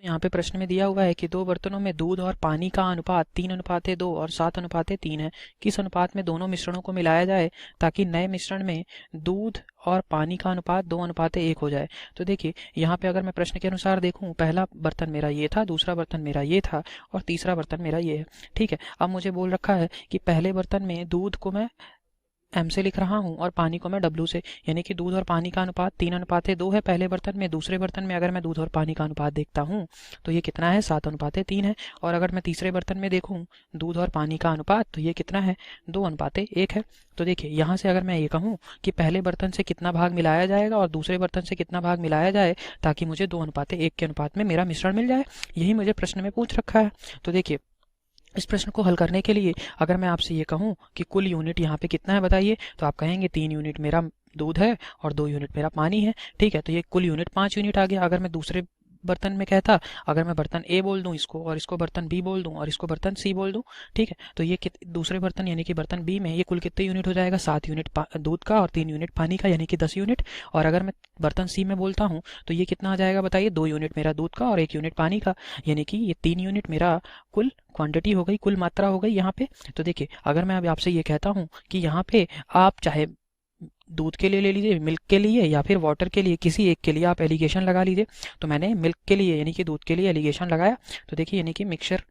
यहाँ पे प्रश्न में दिया हुआ है कि दो बर्तनों में दूध और पानी का अनुपात 3:2 और 7:3 है। किस अनुपात में दोनों मिश्रणों को मिलाया जाए ताकि नए मिश्रण में दूध और पानी का अनुपात 2:1 हो जाए। तो देखिए यहाँ पे अगर मैं प्रश्न के अनुसार देखूँ, पहला बर्तन मेरा ये था, दूसरा बर्तन मेरा ये था और तीसरा बर्तन मेरा ये है। ठीक है, अब मुझे बोल रखा है कि पहले बर्तन में दूध को मैं एम से लिख रहा हूँ और पानी को मैं डब्ल्यू से, यानी कि दूध और पानी का अनुपात 3:2 है पहले बर्तन में। दूसरे बर्तन में अगर मैं दूध और पानी का अनुपात देखता हूँ तो ये कितना है, 7:3 है। और अगर मैं तीसरे बर्तन में देखूँ दूध और पानी का अनुपात, तो ये कितना है, 2:1 है। तो देखिए यहाँ से अगर मैं ये कहूँ कि पहले बर्तन से कितना भाग मिलाया जाएगा और दूसरे बर्तन से कितना भाग मिलाया जाए ताकि मुझे 2:1 के अनुपात में मेरा मिश्रण मिल जाए, यही मुझे प्रश्न में पूछ रखा है। तो देखिए इस प्रश्न को हल करने के लिए अगर मैं आपसे ये कहूँ कि कुल यूनिट यहाँ पे कितना है बताइए, तो आप कहेंगे 3 यूनिट मेरा दूध है और 2 यूनिट मेरा पानी है। ठीक है, तो ये कुल यूनिट 5 यूनिट आ गया। अगर मैं दूसरे बर्तन में कहता, अगर मैं बर्तन ए बोल दूं इसको और इसको बर्तन बी बोल दूं और इसको बर्तन सी बोल दूं, ठीक है, तो ये दूसरे बर्तन यानी कि बर्तन बी में ये कुल कितने यूनिट हो जाएगा, 7 यूनिट दूध का और 3 यूनिट पानी का, यानी कि 10 यूनिट। और अगर मैं बर्तन सी में बोलता हूँ तो ये कितना आ जाएगा बताइए, 2 यूनिट मेरा दूध का और 1 यूनिट पानी का, यानी कि ये 3 यूनिट मेरा कुल क्वांटिटी हो गई, कुल मात्रा हो गई यहाँ पे। तो देखिए अगर मैं अब आपसे ये कहता हूँ कि यहाँ पे आप चाहे दूध के लिए ले लीजिए, मिल्क के लिए या फिर वाटर के लिए, किसी एक के लिए आप एलिगेशन लगा लीजिए। तो मैंने मिल्क के लिए यानी कि दूध के लिए एलिगेशन लगाया। तो देखिए यानी कि मिक्सचर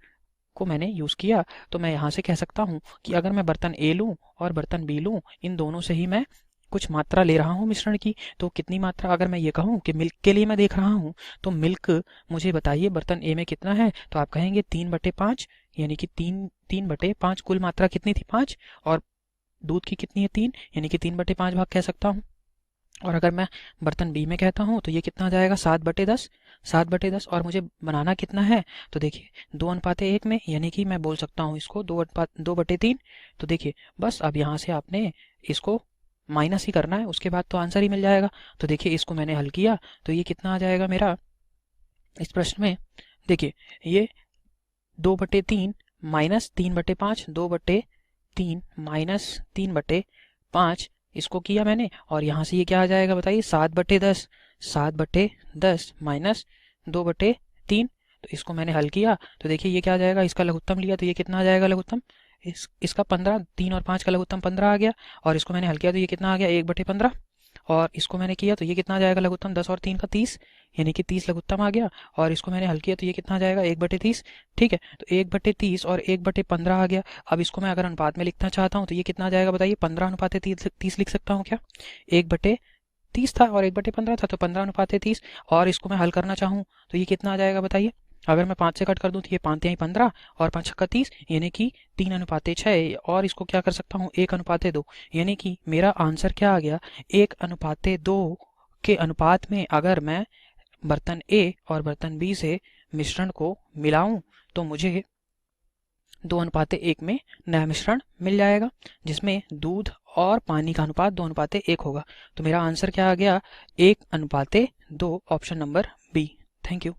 को मैंने यूज़ किया। तो मैं यहाँ से कह सकता हूँ कि अगर मैं बर्तन ए लूँ और बर्तन बी लूँ, इन दोनों से ही मैं कुछ मात्रा ले रहा हूँ मिश्रण की। तो कितनी मात्रा, अगर मैं ये कहूँ कि मिल्क के लिए मैं देख रहा हूँ, तो मिल्क मुझे बताइए बर्तन ए में कितना है, तो आप कहेंगे 3/5, यानी कि 3/5 कुल मात्रा कितनी थी, 5, और दूध की कितनी है, 3, यानी कि 3/5 भाग कह सकता हूँ। और अगर मैं बर्तन बी में कहता हूँ तो ये कितना आ जाएगा, 7/10, 7/10। और मुझे बनाना कितना है, तो देखिए 2:1 में, यानी कि मैं बोल सकता हूँ इसको 2/3। तो देखिए बस अब यहाँ से आपने इसको माइनस ही करना है, उसके बाद तो आंसर ही मिल जाएगा। तो देखिए इसको मैंने हल किया तो ये कितना आ जाएगा मेरा इस प्रश्न में, देखिए ये 2/3 माइनस 3/5, 2/3 माइनस 3/5, इसको किया मैंने। और यहाँ से ये क्या आ जाएगा बताइए, 7/10, 7/10 माइनस 2/3। तो इसको मैंने हल किया तो देखिए ये क्या आ जाएगा, इसका लघुत्तम लिया तो ये कितना आ जाएगा लघुत्तम, इसका 15, 3 और 5 का लघुत्तम 15 आ गया। और इसको मैंने हल किया तो ये कितना आ गया, 1/15। और इसको मैंने किया तो ये कितना आ जाएगा लघुत्तम, 10 और 3 का 30, यानी कि 30 लघुत्तम आ गया। और इसको मैंने हल किया तो ये कितना आ जाएगा, 1/30। ठीक है, तो 1/30 और 1/15 आ गया। अब इसको मैं अगर अनुपात में लिखना चाहता हूँ तो ये कितना आ जाएगा बताइए, 15:30 लिख सकता हूँ क्या, 1/30 था और 1/15 था, तो 15:30। और इसको मैं हल करना चाहूँ तो ये कितना आ जाएगा बताइए, अगर मैं 5 से कट कर दूं तो ये 5 तिहाई 15 और 5 छक्का 30, यानी कि 3:6। और इसको क्या कर सकता हूँ, 1:2, यानी कि मेरा आंसर क्या आ गया, 1:2 के अनुपात में अगर मैं बर्तन ए और बर्तन बी से मिश्रण को मिलाऊं तो मुझे 2:1 में नया मिश्रण मिल जाएगा, जिसमें दूध और पानी का अनुपात 2:1 होगा। तो मेरा आंसर क्या आ गया, 1:2, option number B. Thank you.